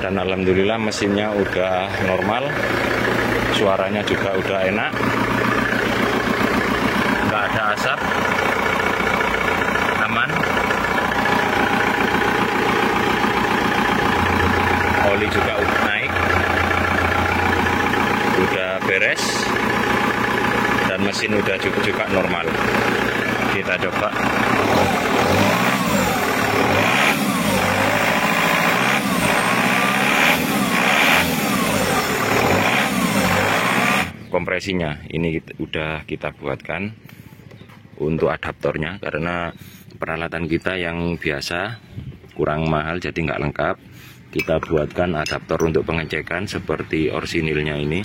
Dan alhamdulillah mesinnya udah normal, suaranya juga udah enak, nggak ada asap, aman. Oli juga udah naik, udah beres, dan mesin udah juga normal. Kita coba. Kompresinya ini udah kita buatkan untuk adaptornya, karena peralatan kita yang biasa kurang mahal jadi nggak lengkap. Kita buatkan adaptor untuk pengecekan seperti orsinilnya ini.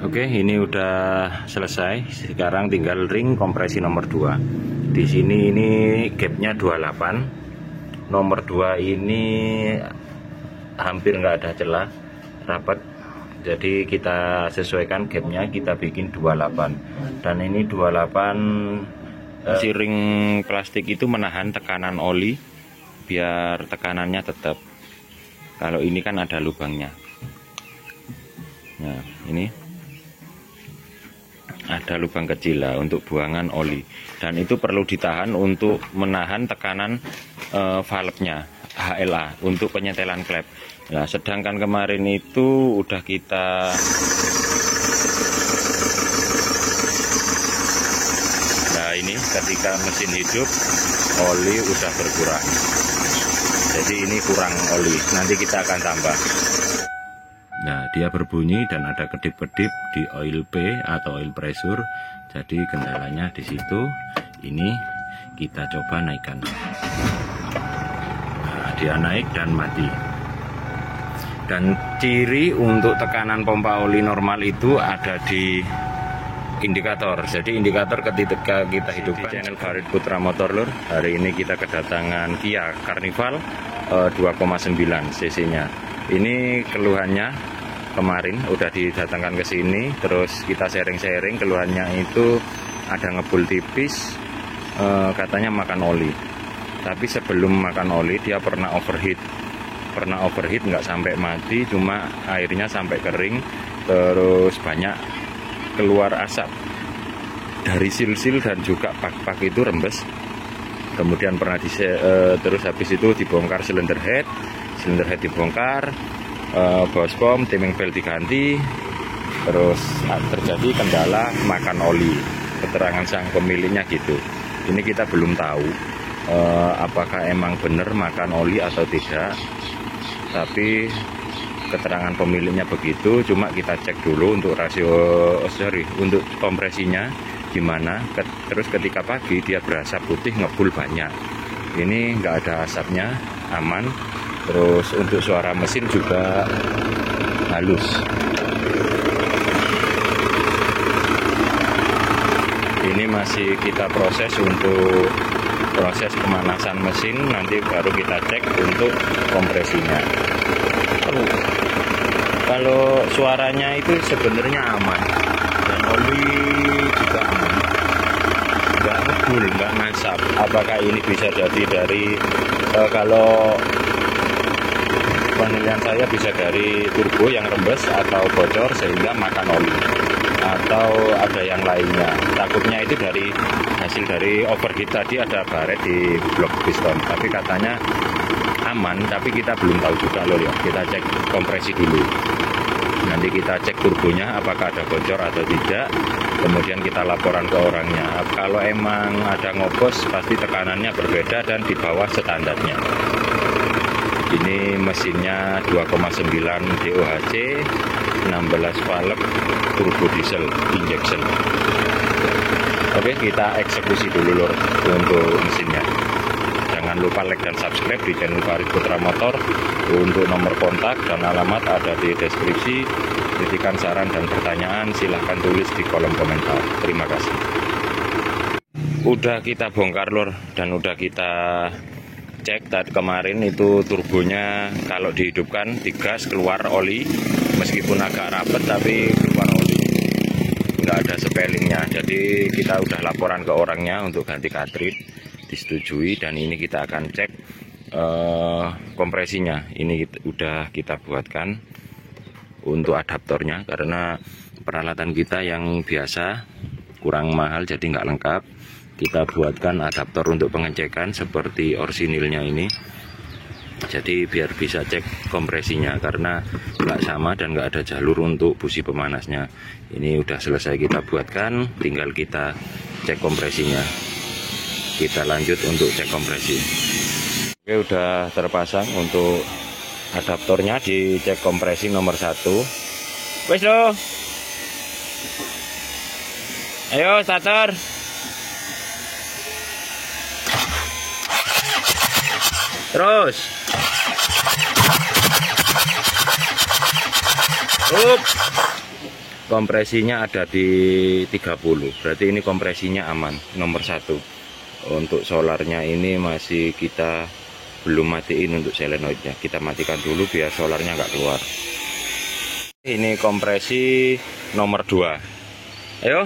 Oke, ini udah selesai. Sekarang tinggal ring kompresi nomor 2. Di sini ini gapnya 28. Nomor 2 ini hampir nggak ada celah, rapat. Jadi kita sesuaikan gapnya, kita bikin 28. Dan ini 28 si ring plastik itu menahan tekanan oli biar tekanannya tetap. Kalau ini kan ada lubangnya. Nah, ini ada lubang kecil lah untuk buangan oli. Dan itu perlu ditahan untuk menahan tekanan valve-nya, HLA, untuk penyetelan klep. Nah, sedangkan kemarin itu udah kita ini ketika mesin hidup oli udah berkurang. Jadi ini kurang oli, nanti kita akan tambah. Nah, dia berbunyi dan ada kedip-kedip di oil P atau oil pressure. Jadi kendalanya di situ. Ini kita coba naikkan. Nah, dia naik dan mati. Dan ciri untuk tekanan pompa oli normal itu ada di indikator. Jadi indikator ketika kita hidupkan. Di channel Farid Putra Motor Lur, hari ini kita kedatangan Kia Carnival 2,9 cc nya. Ini keluhannya kemarin udah didatangkan ke sini, terus kita sharing-sharing. Keluhannya itu ada ngebul tipis, katanya makan oli. Tapi sebelum makan oli dia pernah overheat nggak sampai mati, cuma airnya sampai kering, terus banyak keluar asap dari sil-sil dan juga pak-pak itu rembes. Kemudian pernah terus habis itu dibongkar cylinder head dibongkar, boskom, timing belt diganti, terus terjadi kendala makan oli. Keterangan sang pemiliknya gitu. Ini kita belum tahu apakah emang benar makan oli atau tidak, tapi keterangan pemiliknya begitu. Cuma kita cek dulu untuk untuk kompresinya gimana. Terus ketika pagi dia berasap putih, ngebul banyak. Ini nggak ada asapnya, aman. Terus untuk suara mesin juga halus. Ini masih kita proses untuk proses pemanasan mesin, nanti baru kita cek untuk kompresinya. Kalau suaranya itu sebenarnya aman, dan oli juga aman, nggak ngebul, nggak ngasap. Apakah ini bisa jadi dari kalau penilaian saya bisa dari turbo yang rembes atau bocor sehingga makan oli, atau ada yang lainnya. Takutnya itu dari hasil dari overheat tadi, ada baret di blok piston, tapi katanya aman, tapi kita belum tahu juga loh ya. Kita cek kompresi dulu, nanti kita cek turbonya apakah ada bocor atau tidak, kemudian kita laporan ke orangnya. Kalau emang ada ngopos pasti tekanannya berbeda dan di bawah standarnya. Ini mesinnya 2,9 DOHC, 16 valve turbo diesel injection. Oke, kita eksekusi dulu lur untuk mesinnya. Jangan lupa like dan subscribe di channel Farid Putra Motor. Untuk nomor kontak dan alamat ada di deskripsi. Kritikan, saran, dan pertanyaan silahkan tulis di kolom komentar. Terima kasih. Udah kita bongkar lur, dan udah kita cek tadi kemarin itu turbonya kalau dihidupkan digas keluar oli, meskipun agak rapet tapi keluar oli, nggak ada spellingnya. Jadi kita udah laporan ke orangnya untuk ganti cartridge, disetujui, dan ini kita akan cek kompresinya ini udah kita buatkan untuk adaptornya, karena peralatan kita yang biasa kurang mahal jadi nggak lengkap. Kita buatkan adaptor untuk pengecekan seperti orsinilnya ini, jadi biar bisa cek kompresinya, karena nggak sama dan nggak ada jalur untuk busi pemanasnya. Ini udah selesai kita buatkan, tinggal kita cek kompresinya. Kita lanjut untuk cek kompresi. Oke, udah terpasang untuk adaptornya, dicek kompresi nomor 1. Wes lo, ayo starter. Terus kompresinya ada di 30, berarti ini kompresinya aman, nomor 1. Untuk solarnya ini masih kita belum matiin untuk solenoidnya, kita matikan dulu biar solarnya nggak keluar. Ini kompresi nomor 2, ayo.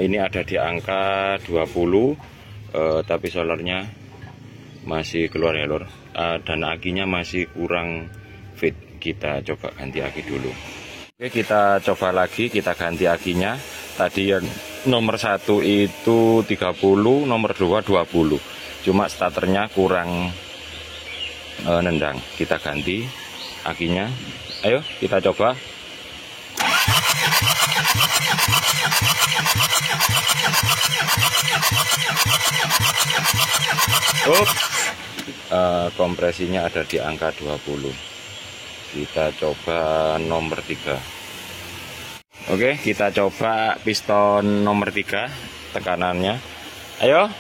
Ini ada di angka 20, tapi solarnya masih keluar ya lor, dan akinya masih kurang fit. Kita coba ganti aki dulu. Oke, kita coba lagi, kita ganti akinya. Tadi yang nomor 1 itu 30, nomor 2 20, cuma starternya kurang nendang. Kita ganti akinya, ayo kita coba. Kompresinya ada di angka 20. Kita coba nomor 3. Oke, kita coba piston nomor 3, tekanannya, ayo.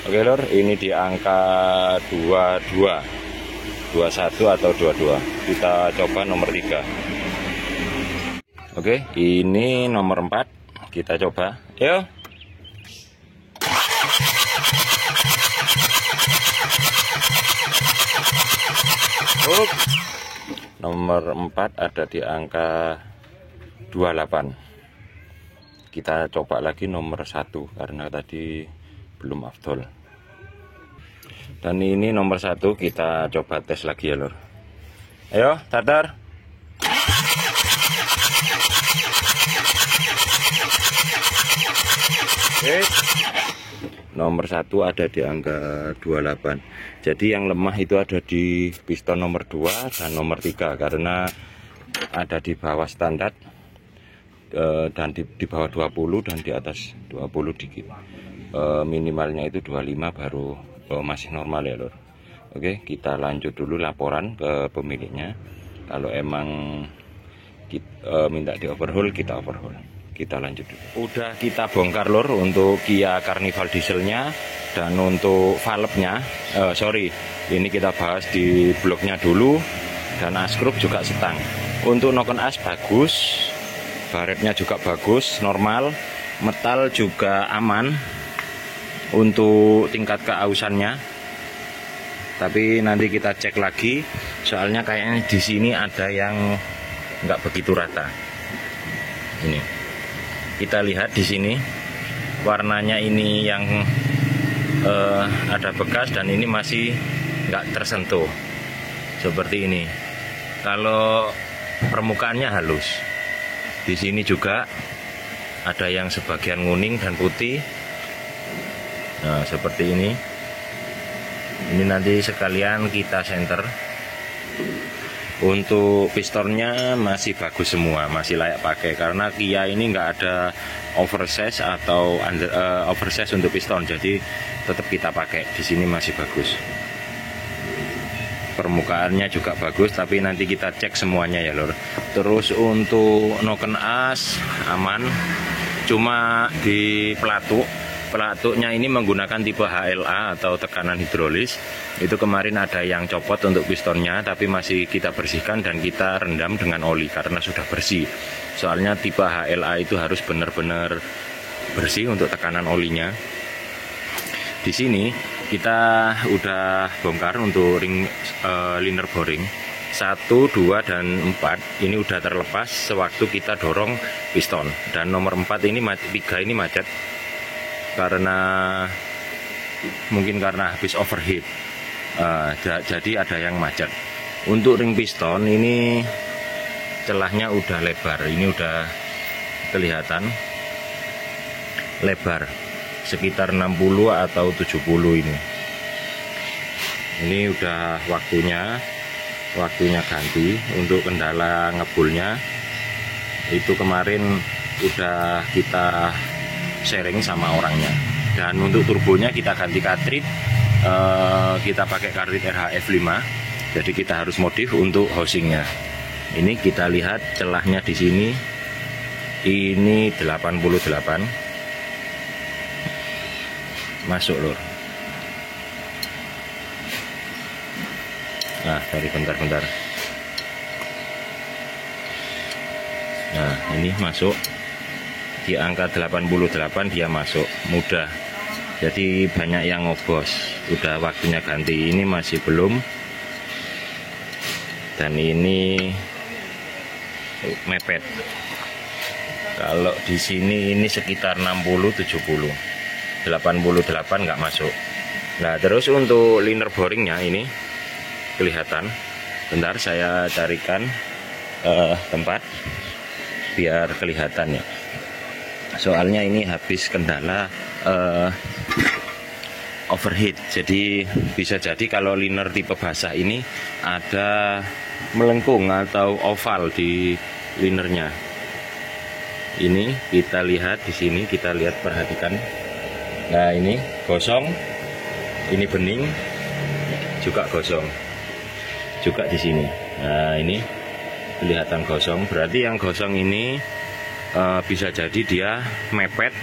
Oke lor, ini di angka 22, 21 atau 22. Kita coba nomor 3. Oke, ini nomor 4. Kita coba, ayo. Nomor 4 ada di angka 28. Kita coba lagi nomor 1 karena tadi belum afdol. Dan ini nomor 1, kita coba tes lagi ya lor. Ayo starter. Nomor 1 ada di angka 28. Jadi yang lemah itu ada di piston nomor 2 dan nomor 3, karena ada di bawah standar, dan di bawah 20 dan di atas 20 dikit. Minimalnya itu 25 baru masih normal ya lor. Oke, kita lanjut dulu laporan ke pemiliknya. Kalau emang kita minta di overhaul, kita overhaul. Kita lanjut dulu. Udah kita bongkar lor untuk Kia Carnival dieselnya, dan untuk valve-nya, ini kita bahas di bloknya dulu, dan askruk juga setang. Untuk noken as bagus, baretnya juga bagus, normal, metal juga aman. Untuk tingkat keausannya, tapi nanti kita cek lagi, soalnya kayaknya di sini ada yang nggak begitu rata. Ini kita lihat di sini warnanya, ini yang ada bekas, dan ini masih nggak tersentuh seperti ini. Kalau permukaannya halus, di sini juga ada yang sebagian kuning dan putih. Nah, seperti ini. Ini nanti sekalian kita senter. Untuk pistonnya masih bagus semua, masih layak pakai, karena Kia ini nggak ada oversize atau oversize untuk piston, jadi tetap kita pakai. Di sini masih bagus. Permukaannya juga bagus, tapi nanti kita cek semuanya ya lor. Terus untuk noken as aman, cuma di pelatuknya ini menggunakan tipe HLA atau tekanan hidrolis. Itu kemarin ada yang copot untuk pistonnya, tapi masih kita bersihkan dan kita rendam dengan oli karena sudah bersih. Soalnya tipe HLA itu harus benar-benar bersih untuk tekanan olinya. Di sini kita udah bongkar untuk ring liner boring 1, 2, dan 4 ini udah terlepas sewaktu kita dorong piston, dan nomor 4 ini 3 ini macet karena mungkin karena habis overheat. Jadi ada yang macet. Untuk ring piston ini celahnya udah lebar, ini udah kelihatan lebar sekitar 60 atau 70 ini. Ini udah waktunya ganti. Untuk kendala ngebulnya itu kemarin udah kita sharing sama orangnya. Dan untuk turbonya kita ganti cartridge, kita pakai cartridge RHF 5. Jadi kita harus modif untuk housingnya. Ini kita lihat celahnya di sini. Ini 88 masuk lur. Nah, dari bentar. Nah, ini masuk di angka 88, dia masuk mudah. Jadi banyak yang ngobos. Udah waktunya ganti, ini masih belum. Dan ini mepet. Kalau di sini ini sekitar 60 70. 88 nggak masuk. Nah, terus untuk liner boringnya ini kelihatan. Bentar saya carikan tempat biar kelihatan ya. Soalnya ini habis kendala overheat. Jadi bisa jadi kalau liner tipe basah ini ada melengkung atau oval di linernya. Ini kita lihat di sini, kita lihat, perhatikan. Nah, ini gosong, ini bening, juga gosong, juga di sini. Nah, ini kelihatan gosong. Berarti yang gosong ini bisa jadi dia mepet.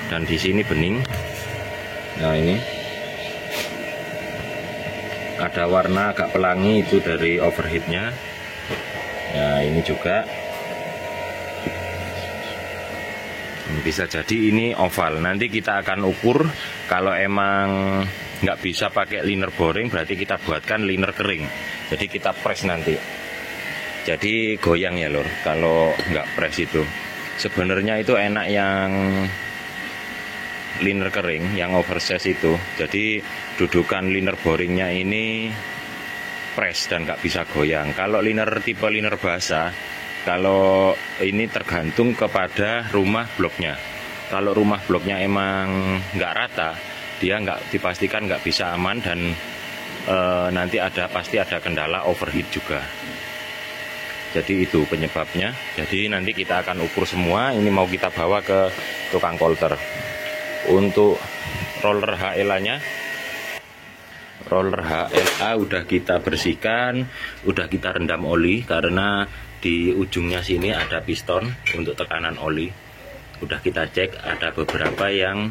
Dan di sini bening. Nah, ini ada warna agak pelangi, itu dari overheatnya. Nah, ini juga bisa jadi ini oval. Nanti kita akan ukur. Kalau emang nggak bisa pakai liner boring, berarti kita buatkan liner kering. Jadi kita press nanti. Jadi goyang ya lor. Kalau nggak press itu, sebenarnya itu enak yang liner kering, yang oversize itu. Jadi dudukan liner boringnya ini press dan nggak bisa goyang. Kalau tipe liner basah, kalau ini tergantung kepada rumah bloknya. Kalau rumah bloknya emang nggak rata, dia dipastikan nggak bisa aman, dan nanti pasti ada kendala overheat juga. Jadi itu penyebabnya. Jadi nanti kita akan ukur semua. Ini mau kita bawa ke tukang kolter. Untuk roller HLA-nya, roller HLA udah kita bersihkan, udah kita rendam oli, karena di ujungnya sini ada piston untuk tekanan oli. Udah kita cek, ada beberapa yang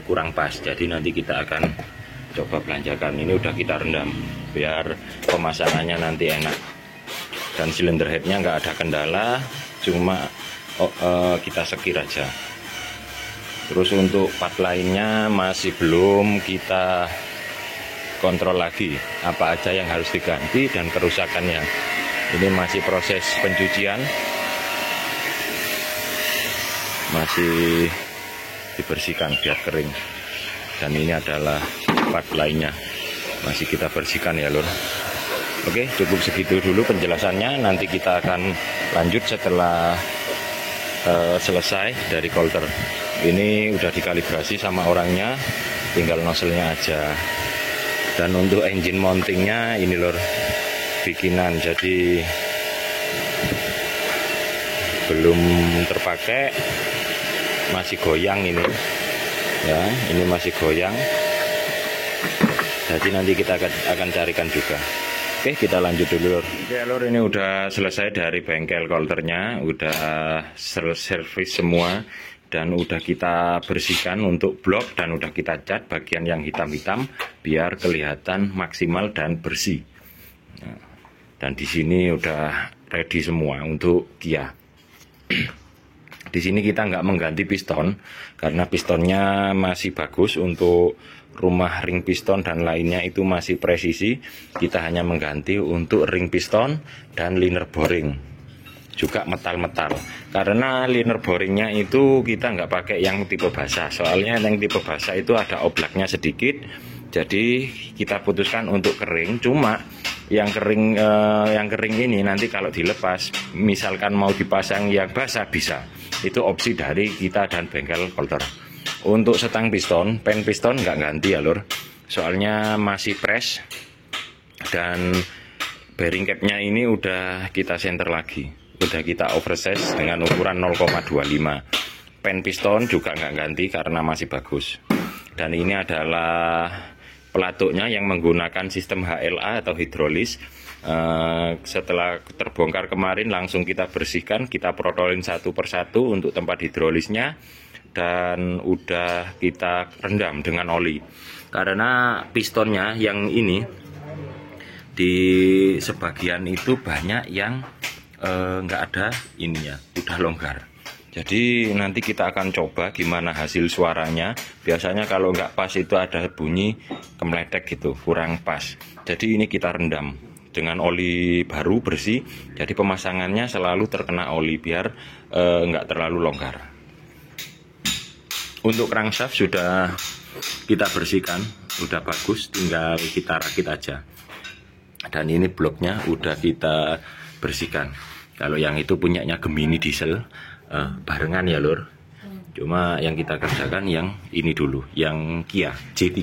kurang pas. Jadi nanti kita akan coba belanjakan. Ini udah kita rendam biar pemasangannya nanti enak. Dan silinder headnya nggak ada kendala, cuma kita sekir aja. Terus untuk part lainnya masih belum kita kontrol lagi apa aja yang harus diganti dan kerusakannya. Ini masih proses pencucian, masih dibersihkan biar kering. Dan ini adalah part lainnya, masih kita bersihkan ya lur. Oke, cukup segitu dulu penjelasannya. Nanti kita akan lanjut setelah selesai dari kolter. Ini udah dikalibrasi sama orangnya, tinggal nozzle-nya aja. Dan untuk engine mountingnya ini lor, bikinan, jadi belum terpakai, masih goyang ini ya, ini masih goyang. Jadi nanti kita akan carikan juga. Oke, kita lanjut dulu lor. Oke lor, ini udah selesai dari bengkel kolternya, udah servis semua, dan udah kita bersihkan untuk blok, dan udah kita cat bagian yang hitam-hitam biar kelihatan maksimal dan bersih. Nah, dan di sini udah ready semua untuk Kia. Di sini kita nggak mengganti piston karena pistonnya masih bagus untuk rumah ring piston dan lainnya itu masih presisi. Kita hanya mengganti untuk ring piston dan liner boring, juga metal-metal. Karena liner boringnya itu kita nggak pakai yang tipe basah, soalnya yang tipe basah itu ada oblaknya sedikit. Jadi kita putuskan untuk kering. Cuma yang kering ini nanti kalau dilepas, misalkan mau dipasang yang basah bisa. Itu opsi dari kita dan bengkel Kolter. Untuk setang piston, pen piston nggak ganti ya lur, soalnya masih fresh. Dan bearing capnya ini udah kita senter lagi, udah kita oversize dengan ukuran 0,25. Pen piston juga nggak ganti karena masih bagus. Dan ini adalah pelatuknya yang menggunakan sistem HLA atau hidrolis. Setelah terbongkar kemarin langsung kita bersihkan, kita protolin satu persatu untuk tempat hidrolisnya, dan udah kita rendam dengan oli. Karena pistonnya yang ini di sebagian itu banyak yang nggak ada ininya, udah longgar. Jadi nanti kita akan coba gimana hasil suaranya. Biasanya kalau nggak pas itu ada bunyi kemeletek gitu, kurang pas. Jadi ini kita rendam dengan oli baru bersih. Jadi pemasangannya selalu terkena oli biar nggak terlalu longgar. Untuk crankshaft sudah kita bersihkan, udah bagus, tinggal kita rakit aja. Dan ini bloknya udah kita bersihkan. Kalau yang itu punyanya Gemini diesel, barengan ya lur. Cuma yang kita kerjakan yang ini dulu, yang Kia J3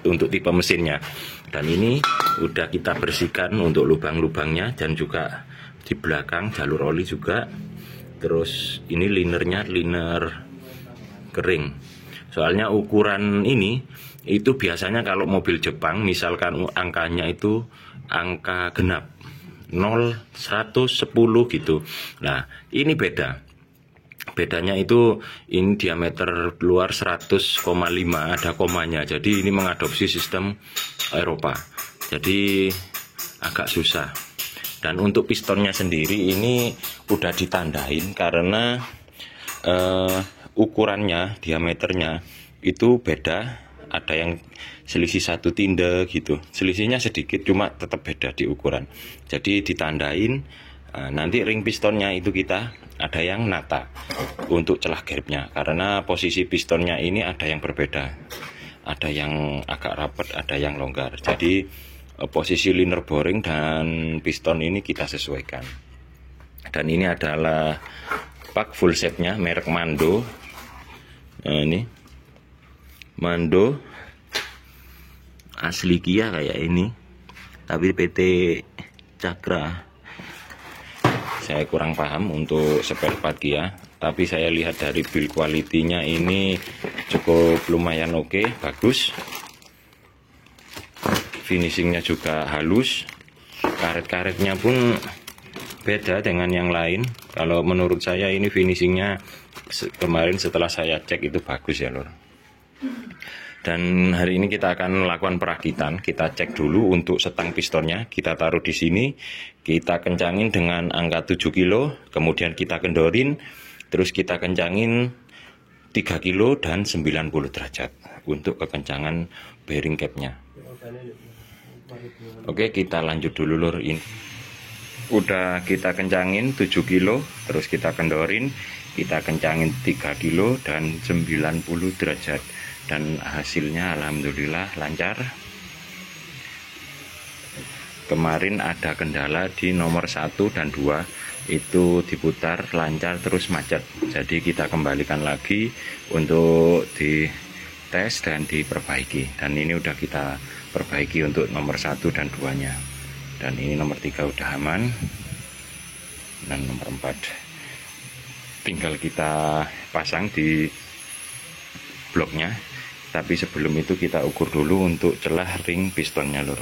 untuk tipe mesinnya. Dan ini udah kita bersihkan untuk lubang-lubangnya, dan juga di belakang jalur oli juga. Terus ini linernya liner kering. Soalnya ukuran ini itu biasanya kalau mobil Jepang misalkan angkanya itu angka genap 0, 100, 10 gitu. Nah ini bedanya itu ini diameter luar 100,5, ada komanya. Jadi ini mengadopsi sistem Eropa, jadi agak susah. Dan untuk pistonnya sendiri ini udah ditandain karena ukurannya, diameternya itu beda. Ada yang selisih 1 tinde gitu, selisihnya sedikit cuma tetap beda di ukuran. Jadi ditandain. Nanti ring pistonnya itu kita ada yang nata untuk celah gapnya, karena posisi pistonnya ini ada yang berbeda, ada yang agak rapat, ada yang longgar. Jadi posisi liner boring dan piston ini kita sesuaikan. Dan ini adalah pak full setnya merek Mando. Nah, ini Mando asli Kia kayak ini, tapi PT Cakra. Saya kurang paham untuk spare part Kia, tapi saya lihat dari build quality-nya ini cukup lumayan oke, bagus. Finishingnya juga halus, karet-karetnya pun beda dengan yang lain. Kalau menurut saya ini finishingnya kemarin setelah saya cek itu bagus ya lor. Dan hari ini kita akan melakukan perakitan. Kita cek dulu untuk setang pistonnya, kita taruh di sini, kita kencangin dengan angka 7 kilo, kemudian kita kendorin, terus kita kencangin 3 kilo dan 90 derajat untuk kekencangan bearing capnya. Oke, kita lanjut dulu lur. Ini udah kita kencangin 7 kilo, terus kita kendorin, kita kencangin 3 kilo dan 90 derajat. Dan hasilnya alhamdulillah lancar. Kemarin ada kendala di nomor 1 dan 2, itu diputar lancar terus macet. Jadi kita kembalikan lagi untuk dites dan diperbaiki. Dan ini udah kita perbaiki untuk nomor 1 dan 2 nya. Dan ini nomor 3 udah aman. Dan nomor 4 tinggal kita pasang di bloknya. Tapi sebelum itu kita ukur dulu untuk celah ring pistonnya lur.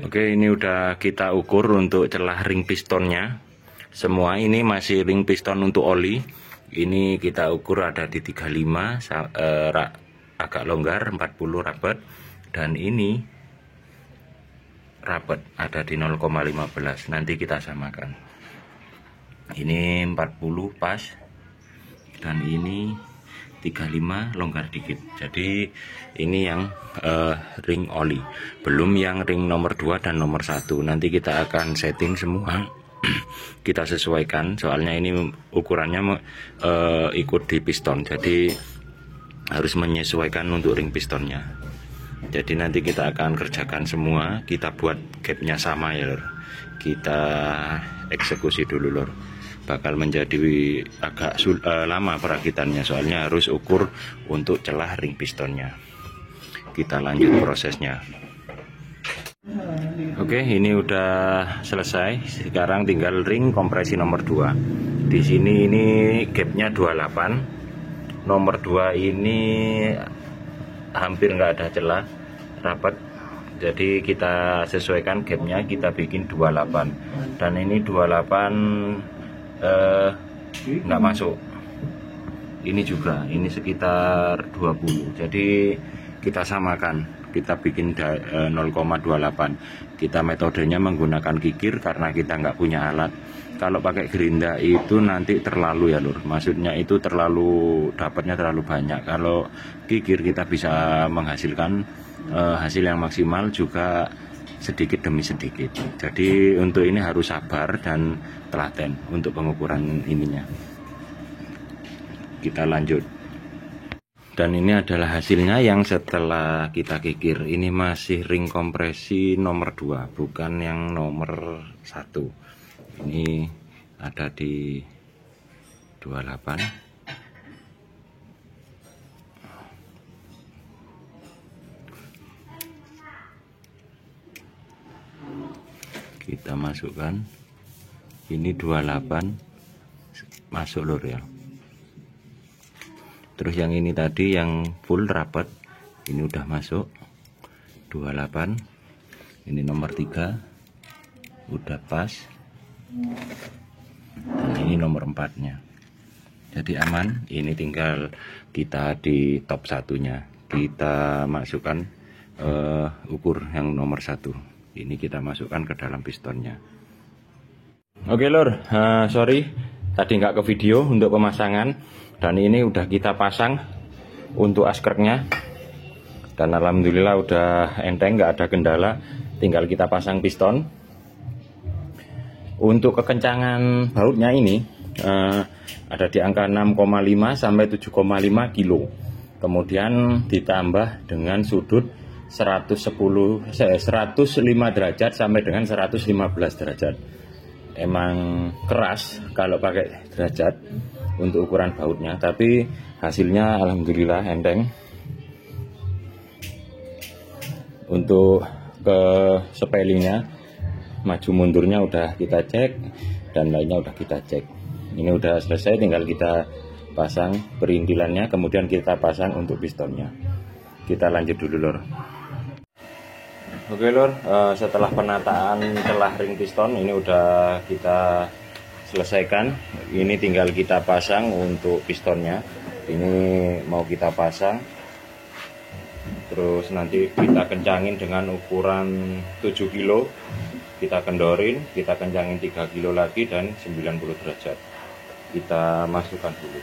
Oke, ini udah kita ukur untuk celah ring pistonnya. Semua ini masih ring piston untuk oli. Ini kita ukur ada di 35, agak longgar, 40 rapat. Dan ini rapat ada di 0,15. Nanti kita samakan. Ini 40 pas, dan ini 35 longgar dikit. Jadi ini yang ring oli, belum yang ring nomor 2 dan nomor 1. Nanti kita akan setting semua. Kita sesuaikan, soalnya ini ukurannya ikut di piston, jadi harus menyesuaikan untuk ring pistonnya. Jadi nanti kita akan kerjakan semua, kita buat gapnya sama ya lor. Kita eksekusi dulu lor. Bakal menjadi agak lama perakitannya, soalnya harus ukur untuk celah ring pistonnya. Kita lanjut prosesnya. Oke, ini udah selesai. Sekarang tinggal ring kompresi nomor 2. Di sini ini gapnya 28. Nomor 2 ini hampir nggak ada celah, rapat. Jadi kita sesuaikan gapnya, kita bikin 28. Dan ini 28 nggak masuk. Ini juga, ini sekitar 20. Jadi kita samakan, kita bikin 0,28. Kita metodenya menggunakan kikir karena kita nggak punya alat. Kalau pakai gerinda itu nanti terlalu ya lur, maksudnya itu terlalu, dapatnya terlalu banyak. Kalau kikir kita bisa menghasilkan hasil yang maksimal juga sedikit demi sedikit. Jadi untuk ini harus sabar dan telaten untuk pengukuran ininya. Kita lanjut. Dan ini adalah hasilnya yang setelah kita kikir. Ini masih ring kompresi nomor 2, bukan yang nomor 1. Ini ada di 28. Kita masukkan. Ini 28 masuk lur ya. Terus yang ini tadi yang full rapat, ini udah masuk 28. Ini nomor 3 udah pas, dan ini nomor 4-nya. Jadi aman. Ini tinggal kita di top satunya, kita masukkan ukur yang nomor 1. Ini kita masukkan ke dalam pistonnya. Oke lor, sorry tadi nggak ke video untuk pemasangan. Dan ini udah kita pasang untuk askernya, dan alhamdulillah udah enteng, nggak ada kendala. Tinggal kita pasang piston. Untuk kekencangan bautnya ini ada di angka 6,5 sampai 7,5 kilo. Kemudian ditambah dengan sudut 105 derajat sampai dengan 115 derajat. Emang keras kalau pakai derajat untuk ukuran bautnya, tapi hasilnya alhamdulillah enteng. Untuk ke spellingnya, maju mundurnya udah kita cek, dan lainnya udah kita cek. Ini udah selesai, tinggal kita pasang perintilannya, kemudian kita pasang untuk pistonnya. Kita lanjut dulu lor. Oke lor, setelah penataan celah ring piston ini udah kita selesaikan. Ini tinggal kita pasang untuk pistonnya. Ini mau kita pasang, terus nanti kita kencangin dengan ukuran 7 kilo. Kita kendorin, kita kencangin 3 kilo lagi dan 90 derajat. Kita masukkan dulu.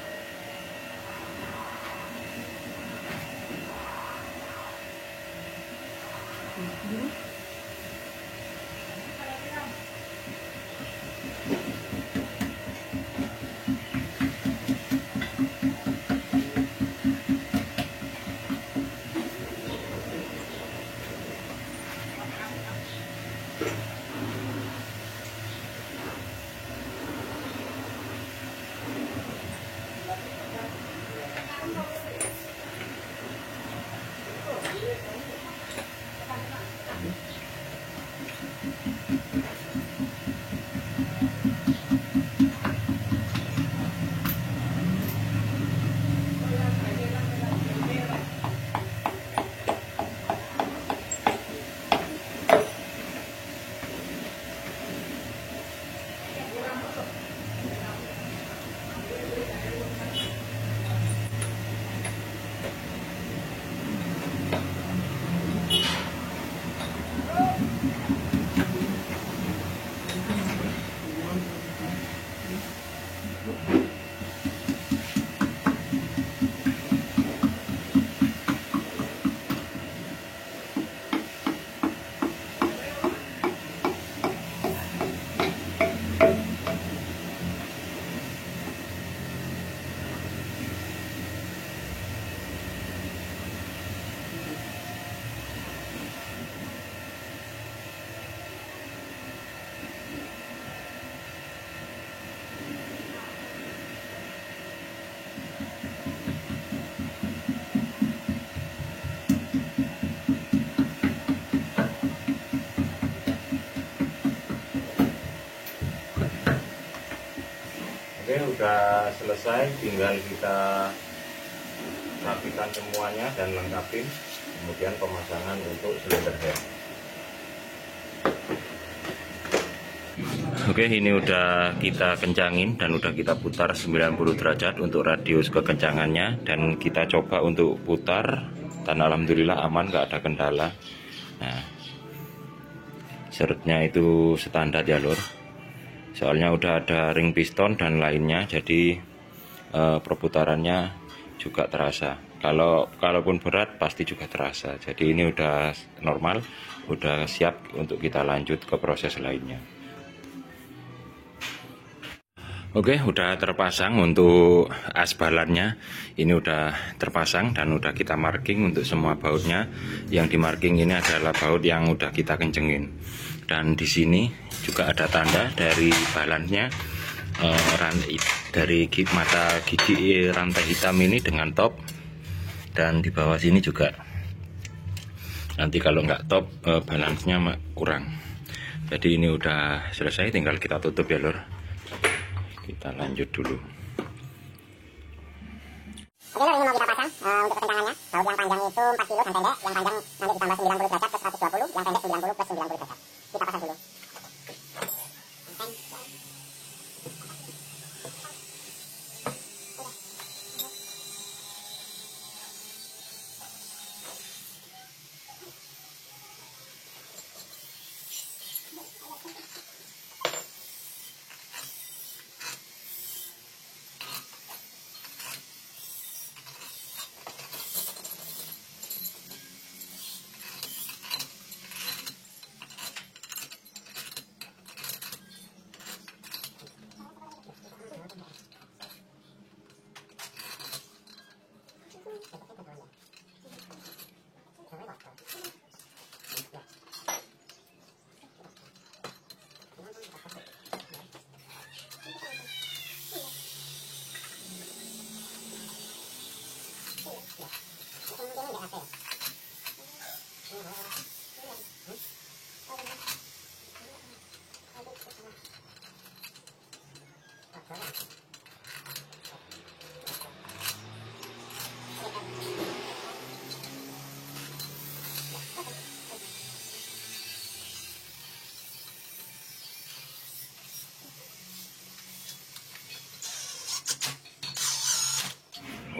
Oke, udah selesai, tinggal kita rapikan semuanya dan lengkapin, kemudian pemasangan untuk silinder head. Oke, ini udah kita kencangin dan udah kita putar 90 derajat untuk radius kekencangannya, dan kita coba untuk putar dan alhamdulillah aman, nggak ada kendala. Nah, serutnya itu standar ya lur, soalnya udah ada ring piston dan lainnya, jadi perputarannya juga terasa. Kalaupun berat pasti juga terasa. Jadi ini udah normal, udah siap untuk kita lanjut ke proses lainnya. Oke, udah terpasang untuk asbalannya. Ini udah terpasang dan udah kita marking untuk semua bautnya. Yang di marking ini adalah baut yang udah kita kencengin. Dan di sini juga ada tanda dari balannya, dari mata gigi rantai hitam ini dengan top. Dan di bawah sini juga. Nanti kalau nggak top, balansnya kurang. Jadi ini udah selesai, tinggal kita tutup ya lur. Kita lanjut dulu. Oke, ini mau kita pasang untuk kekencangannya. Baut yang panjang itu 4 kilo dan pendek. Yang panjang nanti ditambah 90 derajat plus 120, yang pendek 90 plus 90 derajat. Kita pasang dulu.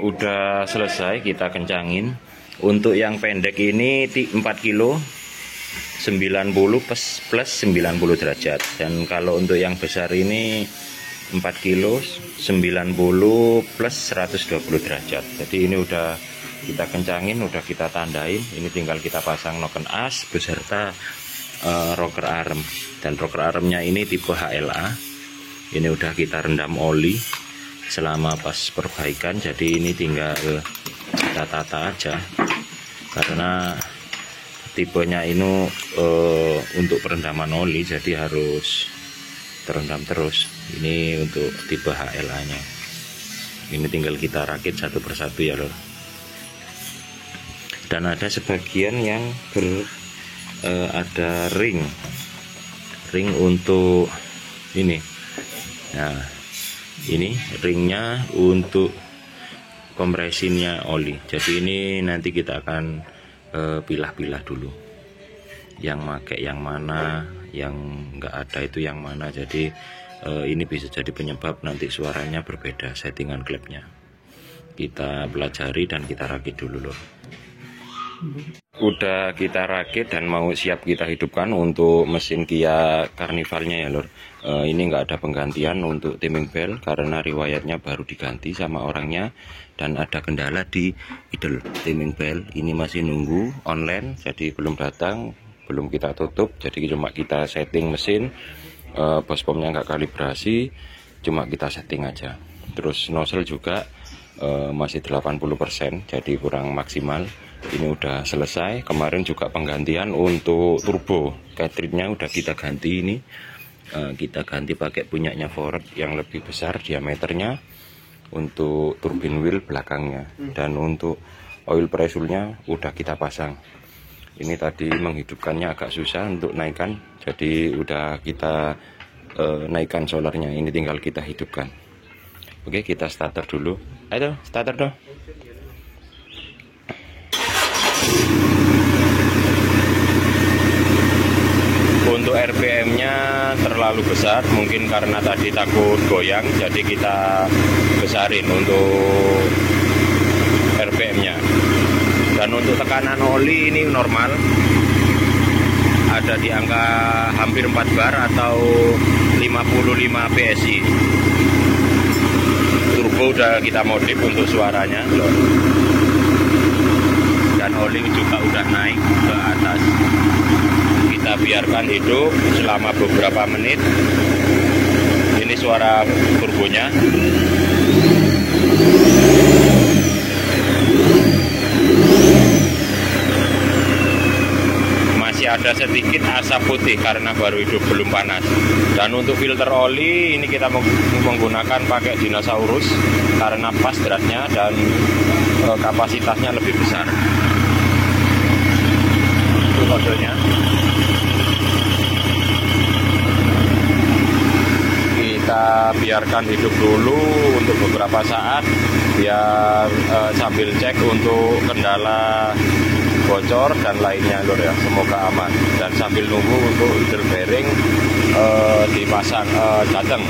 Udah selesai kita kencangin. Untuk yang pendek ini 4 kilo 90 plus 90 derajat, dan kalau untuk yang besar ini 4 kilo 90 plus 120 derajat. Jadi ini udah kita kencangin, udah kita tandain. Ini tinggal kita pasang noken as beserta rocker arm, dan rocker armnya ini tipe HLA. Ini udah kita rendam oli selama pas perbaikan, jadi ini tinggal kita tata aja karena tipenya ini untuk perendaman oli, jadi harus terendam terus. Ini untuk tipe HLA nya. Ini tinggal kita rakit satu persatu ya lor. Dan ada sebagian yang ada ring untuk ini. Nah, ini ringnya untuk kompresinya oli. Jadi ini nanti kita akan pilah-pilah dulu, yang pakai yang mana, yang enggak ada itu yang mana. Jadi ini bisa jadi penyebab nanti suaranya berbeda settingan klepnya. Kita pelajari dan kita rakit dulu loh. Udah kita rakit dan mau siap kita hidupkan untuk mesin Kia Carnivalnya ya lor. Ini nggak ada penggantian untuk timing belt karena riwayatnya baru diganti sama orangnya, dan ada kendala di idle timing belt. Ini masih nunggu online, jadi belum datang, belum kita tutup. Jadi cuma kita setting mesin, bospomnya nggak kalibrasi, cuma kita setting aja. Terus nozzle juga masih 80%, jadi kurang maksimal. Ini udah selesai. Kemarin juga penggantian untuk turbo cartridge-nya udah kita ganti. Ini kita ganti pakai punyanya Ford yang lebih besar diameternya untuk turbin wheel belakangnya, dan untuk oil pressure-nya udah kita pasang. Ini tadi menghidupkannya agak susah untuk naikkan, jadi udah kita naikkan solarnya. Ini tinggal kita hidupkan. Oke, kita starter dulu. Ayo starter dong. Untuk RPM-nya terlalu besar, mungkin karena tadi takut goyang, jadi kita besarin untuk RPM-nya. Dan untuk tekanan oli ini normal, ada di angka hampir 4 bar atau 55 PSI. Turbo udah kita modif untuk suaranya, dan oli juga udah naik ke atas. Kita biarkan hidup selama beberapa menit. Ini suara turbonya. Masih ada sedikit asap putih karena baru hidup, belum panas. Dan untuk filter oli ini kita menggunakan pakai Dinosaurus karena pas beratnya dan kapasitasnya lebih besar. Itu kodenya. Kita biarkan hidup dulu untuk beberapa saat biar sambil cek untuk kendala bocor dan lainnya lur ya, semoga aman. Dan sambil nunggu untuk idle bearing dipasang jateng.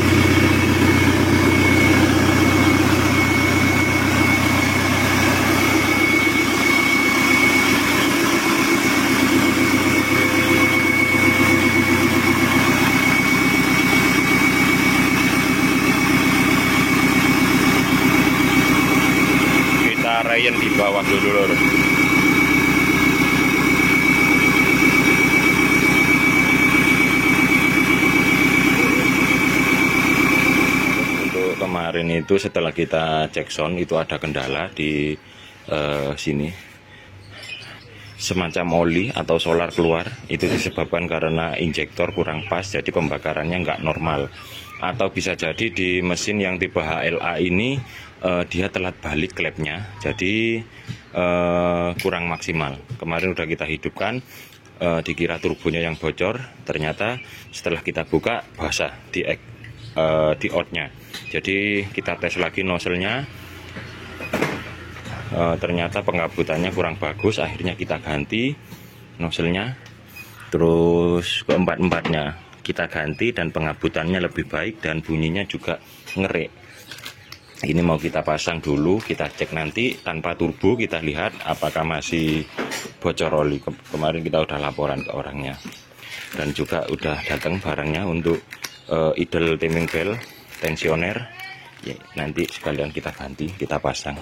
Rayen di bawah dulu lur. Untuk kemarin itu setelah kita cek sound itu ada kendala di sini, semacam oli atau solar keluar. Itu disebabkan karena injektor kurang pas, jadi pembakarannya nggak normal. Atau bisa jadi di mesin yang tipe HLA ini dia telat balik klepnya, jadi kurang maksimal. Kemarin udah kita hidupkan, dikira turbonya yang bocor, ternyata setelah kita buka basah di outnya. Jadi kita tes lagi nozzle-nya, ternyata pengabutannya kurang bagus. Akhirnya kita ganti nozzle-nya, terus keempat-empatnya kita ganti dan pengabutannya lebih baik dan bunyinya juga ngerik. Ini mau kita pasang dulu, kita cek nanti tanpa turbo, kita lihat apakah masih bocor oli. Kemarin kita udah laporan ke orangnya, dan juga udah datang barangnya untuk idle timing bell tensioner ya, nanti sekalian kita ganti, kita pasang.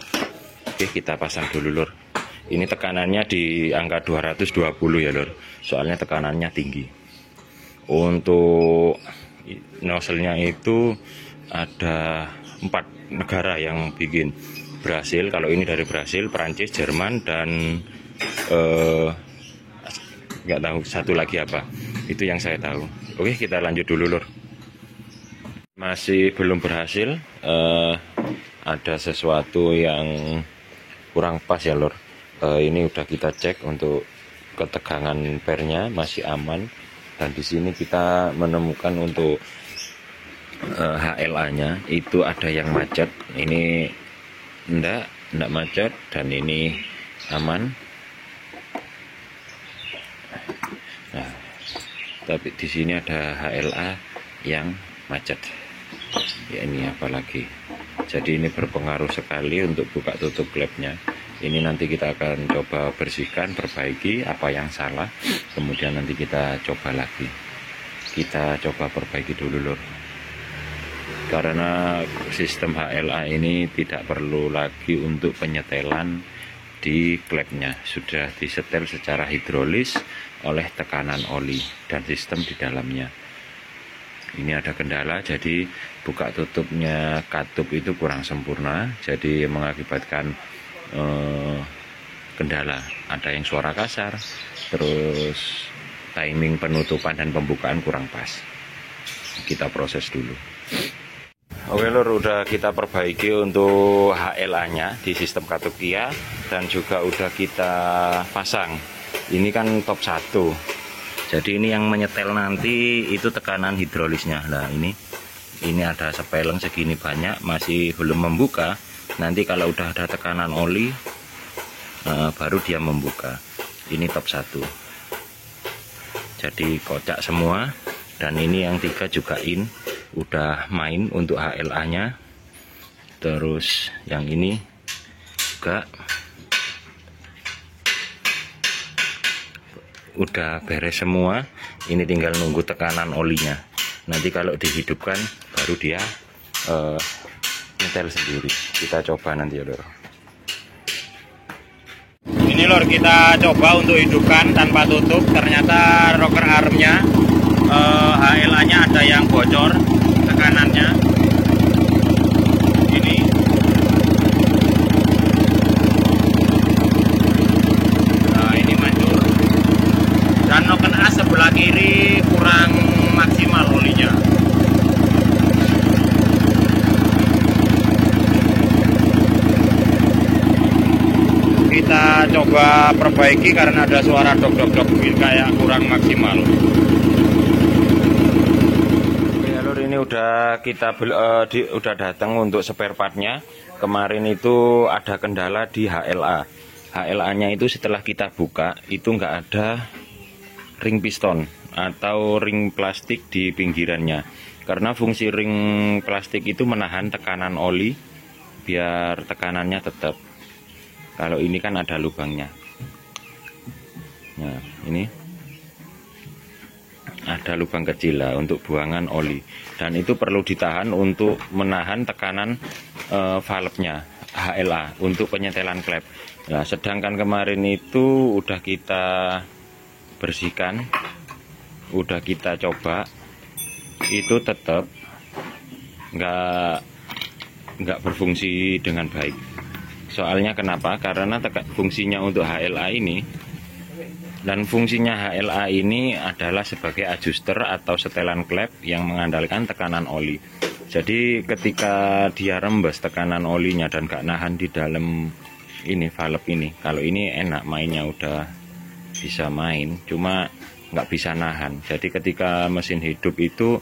Oke, kita pasang dulu lur. Ini tekanannya di angka 220 ya lur, soalnya tekanannya tinggi. Untuk nozzle-nya itu ada 4 negara yang bikin. Brasil, kalau ini dari Brasil, Perancis, Jerman, dan nggak tahu satu lagi apa. Itu yang saya tahu. Oke, kita lanjut dulu lur. Masih belum berhasil, ada sesuatu yang kurang pas ya lur. Ini udah kita cek untuk ketegangan pernya masih aman, dan di sini kita menemukan untuk HLA-nya itu ada yang macet. Ini enggak macet, dan ini aman. Nah, tapi di sini ada HLA yang macet. Ya, ini apalagi. Jadi ini berpengaruh sekali untuk buka tutup klepnya. Ini nanti kita akan coba bersihkan, perbaiki apa yang salah. Kemudian nanti kita coba lagi. Kita coba perbaiki dulu lur. Karena sistem HLA ini tidak perlu lagi untuk penyetelan di klepnya, sudah disetel secara hidrolis oleh tekanan oli dan sistem di dalamnya. Ini ada kendala, jadi buka tutupnya katup itu kurang sempurna, jadi mengakibatkan kendala. Ada yang suara kasar, terus timing penutupan dan pembukaan kurang pas. Kita proses dulu. Oke lur, udah kita perbaiki untuk HLA-nya di sistem katup Kia, dan juga udah kita pasang. Ini kan top 1. Jadi ini yang menyetel nanti itu tekanan hidrolisnya. Nah, ini Ini ada sepeleng segini banyak, masih belum membuka. Nanti kalau udah ada tekanan oli baru dia membuka. Ini top 1. Jadi kocak semua. Dan ini yang 3 juga udah main untuk HLA nya. Terus yang ini juga udah beres semua. Ini tinggal nunggu tekanan olinya. Nanti kalau dihidupkan baru dia nyetel sendiri. Kita coba nanti ya lor. Ini lor, kita coba untuk hidupkan tanpa tutup. Ternyata rocker armnya HLA nya ada yang bocor tekanannya. Ini nah, ini manjur. Dan noken as sebelah kiri kurang maksimal olinya. Kita coba perbaiki karena ada suara dok kayak kurang maksimal. Oke lur, ini udah kita udah datang untuk spare partnya. Kemarin itu ada kendala di HLA. HLA nya itu setelah kita buka itu nggak ada ring piston atau ring plastik di pinggirannya. Karena fungsi ring plastik itu menahan tekanan oli biar tekanannya tetap. Kalau ini kan ada lubangnya. Nah, ini ada lubang kecil lah untuk buangan oli. Dan itu perlu ditahan untuk menahan tekanan valve-nya HLA untuk penyetelan klep. Nah, sedangkan kemarin itu udah kita bersihkan, udah kita coba, itu tetap nggak berfungsi dengan baik. Soalnya kenapa? Karena fungsinya untuk HLA ini, dan fungsinya HLA ini adalah sebagai adjuster atau setelan klep yang mengandalkan tekanan oli. Jadi ketika dia rembes tekanan olinya dan gak nahan di dalam ini valve ini, kalau ini enak mainnya, udah bisa main, cuma nggak bisa nahan. Jadi ketika mesin hidup itu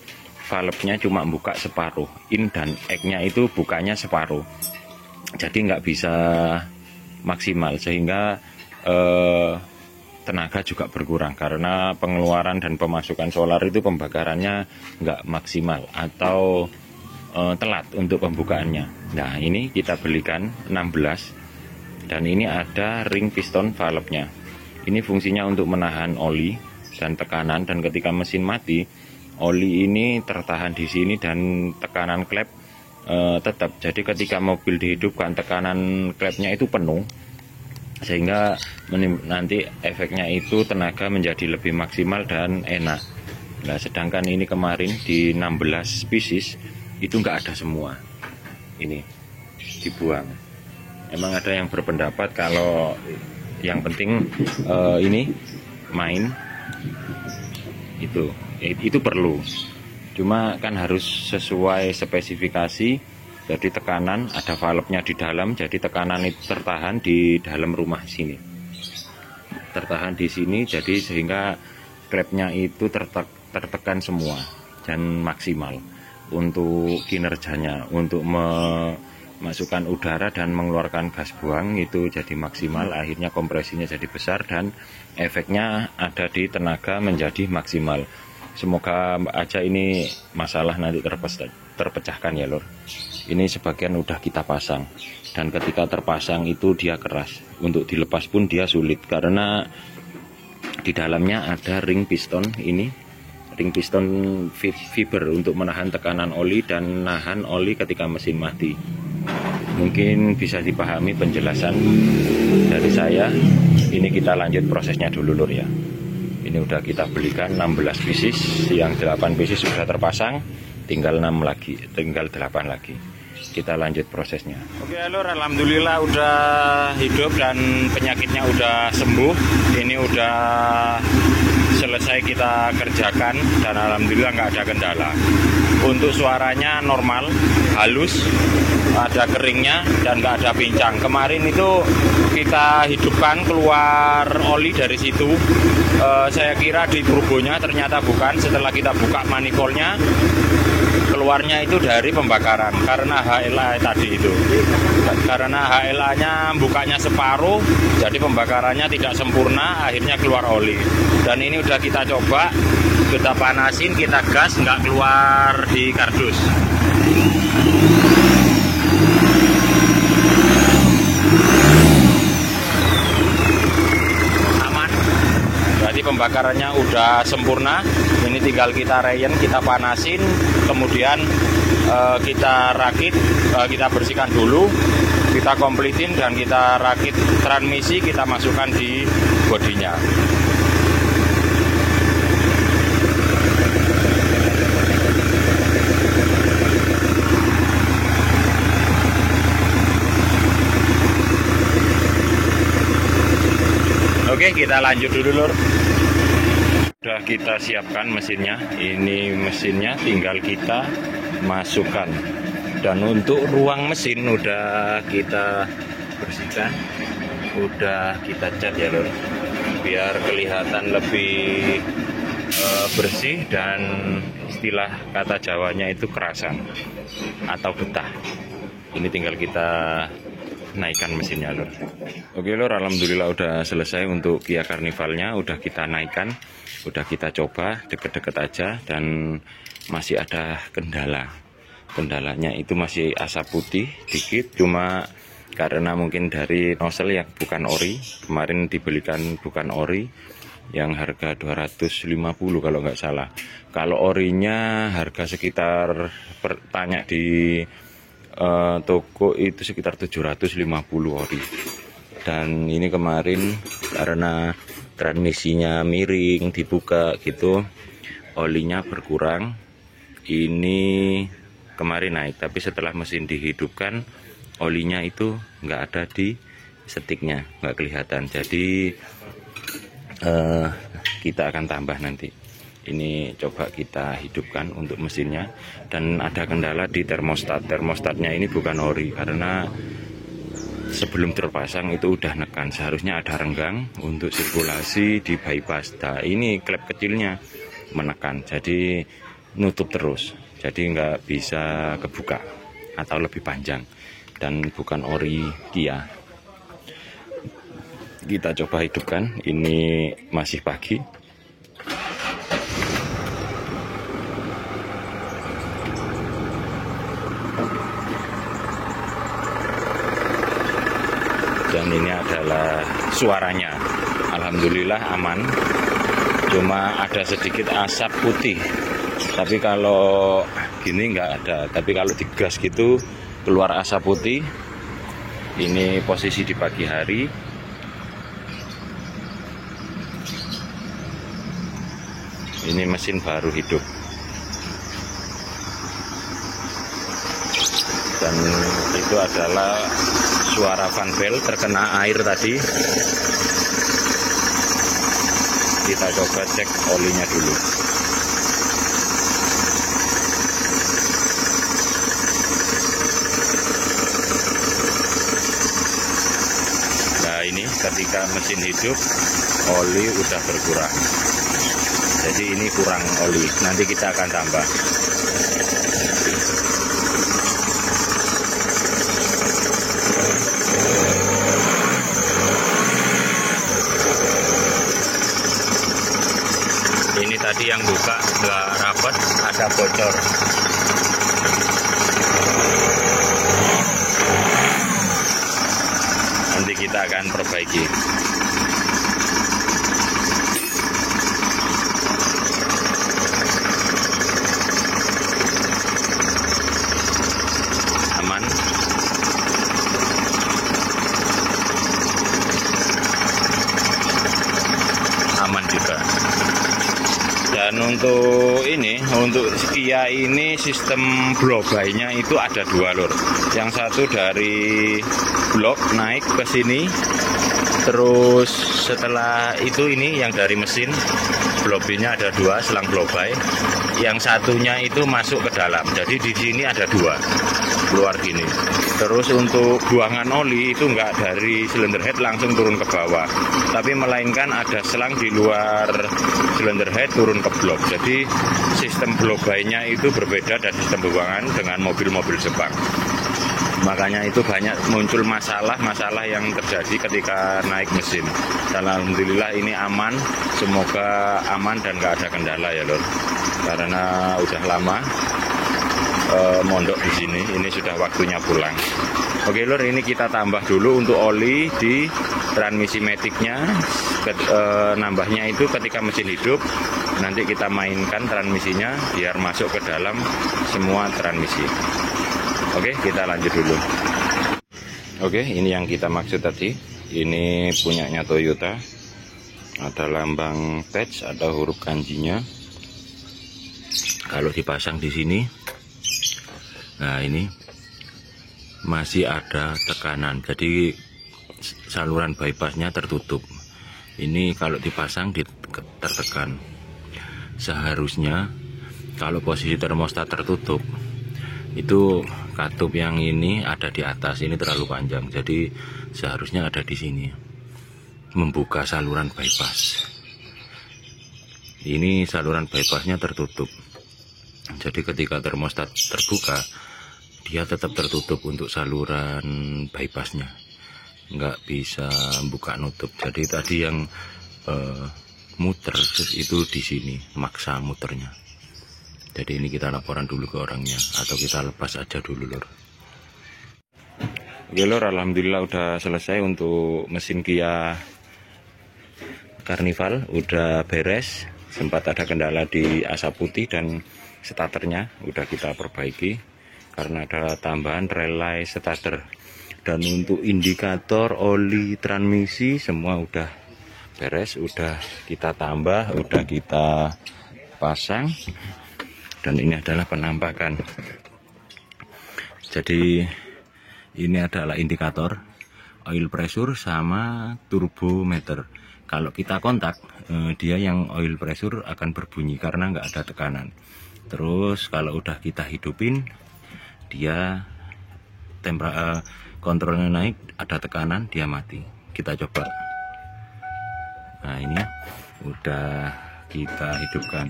valve-nya cuma buka separuh, in dan egg-nya itu bukanya separuh. Jadi nggak bisa maksimal, sehingga tenaga juga berkurang karena pengeluaran dan pemasukan solar itu pembakarannya nggak maksimal atau telat untuk pembukaannya. Nah, ini kita belikan 16 dan ini ada ring piston valve-nya. Ini fungsinya untuk menahan oli dan tekanan, dan ketika mesin mati oli ini tertahan di sini dan tekanan klep tetap. Jadi ketika mobil dihidupkan tekanan klepnya itu penuh, sehingga nanti efeknya itu tenaga menjadi lebih maksimal dan enak. Nah, sedangkan ini kemarin di 16 pieces itu nggak ada semua, ini dibuang. Emang ada yang berpendapat kalau yang penting ini main itu perlu. Cuma kan harus sesuai spesifikasi. Jadi tekanan ada valve-nya di dalam, jadi tekanan itu tertahan di dalam rumah sini. Tertahan di sini, jadi sehingga klepnya itu tertekan semua dan maksimal untuk kinerjanya, untuk memasukkan udara dan mengeluarkan gas buang itu jadi maksimal. Akhirnya kompresinya jadi besar dan efeknya ada di tenaga menjadi maksimal. Semoga aja ini masalah nanti terpecahkan ya lor. Ini sebagian udah kita pasang, dan ketika terpasang itu dia keras, untuk dilepas pun dia sulit karena di dalamnya ada ring piston. Ini ring piston fiber untuk menahan tekanan oli dan nahan oli ketika mesin mati. Mungkin bisa dipahami penjelasan dari saya. Ini kita lanjut prosesnya dulu lur ya. Ini udah kita belikan 16 pieces, yang 8 pieces sudah terpasang, tinggal 6 lagi, tinggal 8 lagi. Kita lanjut prosesnya. Oke lur, alhamdulillah udah hidup dan penyakitnya udah sembuh. Ini udah selesai kita kerjakan dan alhamdulillah nggak ada kendala. Untuk suaranya normal, halus, ada keringnya dan nggak ada pincang. Kemarin itu kita hidupkan keluar oli dari situ. Saya kira di turbonya, ternyata bukan. Setelah kita buka manifoldnya, keluarnya itu dari pembakaran karena HLA tadi itu. Karena HLA-nya bukanya separuh, jadi pembakarannya tidak sempurna, akhirnya keluar oli. Dan ini udah kita coba, kita panasin, kita gas, nggak keluar di kardus. Aman. Berarti pembakarannya udah sempurna. Ini tinggal kita rayen, kita panasin, kemudian kita rakit, kita bersihkan dulu, kita komplitin dan kita rakit transmisi, kita masukkan di bodinya. Oke, kita lanjut dulu, Lur. Sudah kita siapkan mesinnya. Ini mesinnya tinggal kita masukkan. Dan untuk ruang mesin udah kita bersihkan, udah kita cat ya, Lur, biar kelihatan lebih bersih dan istilah kata Jawanya itu kerasan atau betah. Ini tinggal kita naikkan mesinnya, Lur. Oke, Lur, alhamdulillah udah selesai untuk Kia Carnivalnya, udah kita naikkan, udah kita coba deket-deket aja dan masih ada kendala. Kendalanya itu masih asap putih dikit, cuma karena mungkin dari nozzle yang bukan ori. Kemarin dibelikan bukan ori yang harga 250 kalau nggak salah. Kalau orinya harga sekitar tanya di toko itu sekitar 750 ori. Dan ini kemarin karena transmisinya miring dibuka gitu, olinya berkurang. Ini kemarin naik, tapi setelah mesin dihidupkan olinya itu nggak ada di setiknya, nggak kelihatan. Jadi kita akan tambah nanti. Ini coba kita hidupkan untuk mesinnya. Dan ada kendala di termostat. Termostatnya ini bukan ori karena sebelum terpasang itu udah nekan. Seharusnya ada renggang untuk sirkulasi di bypass. Nah, ini klep kecilnya menekan, jadi nutup terus. Jadi nggak bisa kebuka atau lebih panjang. Dan bukan ori Kia. Kita coba hidupkan. Ini masih pagi. Dan ini adalah suaranya, alhamdulillah aman, cuma ada sedikit asap putih, tapi kalau gini nggak ada. Tapi kalau digas gitu keluar asap putih. Ini posisi di pagi hari. Ini mesin baru hidup. Dan itu adalah suara fan belt terkena air tadi. Kita coba cek olinya dulu. Nah, ini ketika mesin hidup oli udah berkurang. Jadi ini kurang oli. Nanti kita akan tambah. Ini tadi yang buka nggak rapat, ada bocor. Nanti kita akan perbaiki. Aman. Aman juga. Dan untuk ini, untuk Kia ini sistem blow-by-nya itu ada dua, Lur. Yang satu dari blok naik ke sini, terus setelah itu ini yang dari mesin blok B-nya ada 2 selang blowby. Yang satunya itu masuk ke dalam. Jadi di sini ada 2 keluar gini. Terus untuk buangan oli itu enggak dari cylinder head langsung turun ke bawah, tapi melainkan ada selang di luar cylinder head turun ke blok. Jadi sistem blowby-nya itu berbeda dari sistem buangan dengan mobil-mobil Jepang. Makanya itu banyak muncul masalah yang terjadi ketika naik mesin. Dan alhamdulillah ini aman, semoga aman dan nggak ada kendala ya lor. Karena udah lama mondok di sini, ini sudah waktunya pulang. Oke lor, ini kita tambah dulu untuk oli di transmisi maticnya. Nambahnya itu ketika mesin hidup, nanti kita mainkan transmisinya biar masuk ke dalam semua transmisi. Oke, kita lanjut dulu. Oke, ini yang kita maksud tadi. Ini punyanya Toyota. Ada lambang patch, ada huruf kanjinya. Kalau dipasang di sini, nah ini masih ada tekanan. Jadi saluran bypassnya tertutup. Ini kalau dipasang tertekan. Seharusnya kalau posisi termostat tertutup, itu katup yang ini ada di atas, ini terlalu panjang, jadi seharusnya ada di sini membuka saluran bypass. Ini saluran bypassnya tertutup, jadi ketika termostat terbuka dia tetap tertutup untuk saluran bypassnya, nggak bisa buka nutup. Jadi tadi yang muter itu di sini maksa muternya. Jadi ini kita laporan dulu ke orangnya, atau kita lepas aja dulu lor. Oke lor, alhamdulillah udah selesai untuk mesin Kia Carnival, udah beres. Sempat ada kendala di asap putih dan starternya udah kita perbaiki karena ada tambahan relay starter. Dan untuk indikator, oli, transmisi semua udah beres, udah kita tambah, udah kita pasang. Dan ini adalah penampakan. Jadi ini adalah indikator oil pressure sama turbometer. Kalau kita kontak, dia yang oil pressure akan berbunyi karena nggak ada tekanan. Terus kalau udah kita hidupin, dia kontrolnya naik, ada tekanan, dia mati. Kita coba. Nah ini udah kita hidupkan.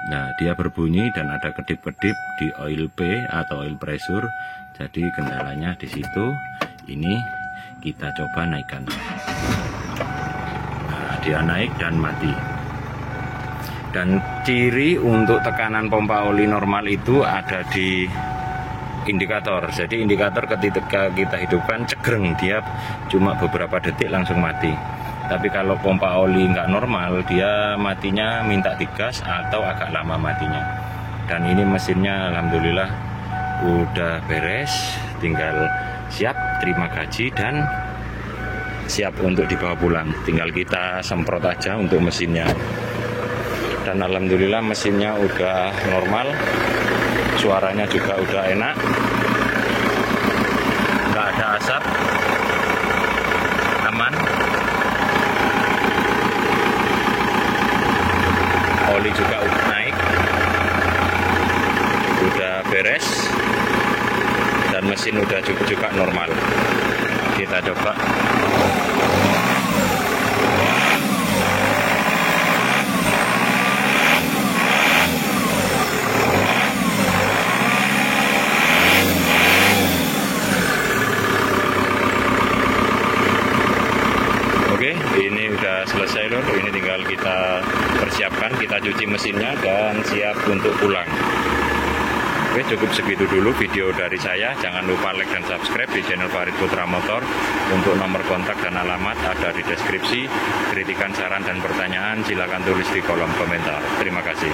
Nah, dia berbunyi dan ada kedip-kedip di oil P atau oil pressure. Jadi kendalanya di situ. Ini kita coba naikkan. Nah, dia naik dan mati. Dan ciri untuk tekanan pompa oli normal itu ada di indikator. Jadi indikator ketika kita hidupkan cegreng, dia cuma beberapa detik langsung mati. Tapi kalau pompa oli nggak normal, dia matinya minta digas atau agak lama matinya. Dan ini mesinnya alhamdulillah udah beres, tinggal siap terima gaji dan siap untuk dibawa pulang. Tinggal kita semprot aja untuk mesinnya. Dan alhamdulillah mesinnya udah normal, suaranya juga udah enak, nggak ada asap, aman. Oli juga udah naik, udah beres, dan mesin udah juga normal. Kita coba. Oke, ini udah selesai lor. Ini tinggal kita persiapkan, kita cuci mesinnya dan siap untuk pulang. Oke, cukup segitu dulu video dari saya. Jangan lupa like dan subscribe di channel Farid Putra Motor. Untuk nomor kontak dan alamat ada di deskripsi. Kritikan, saran dan pertanyaan silakan tulis di kolom komentar. Terima kasih.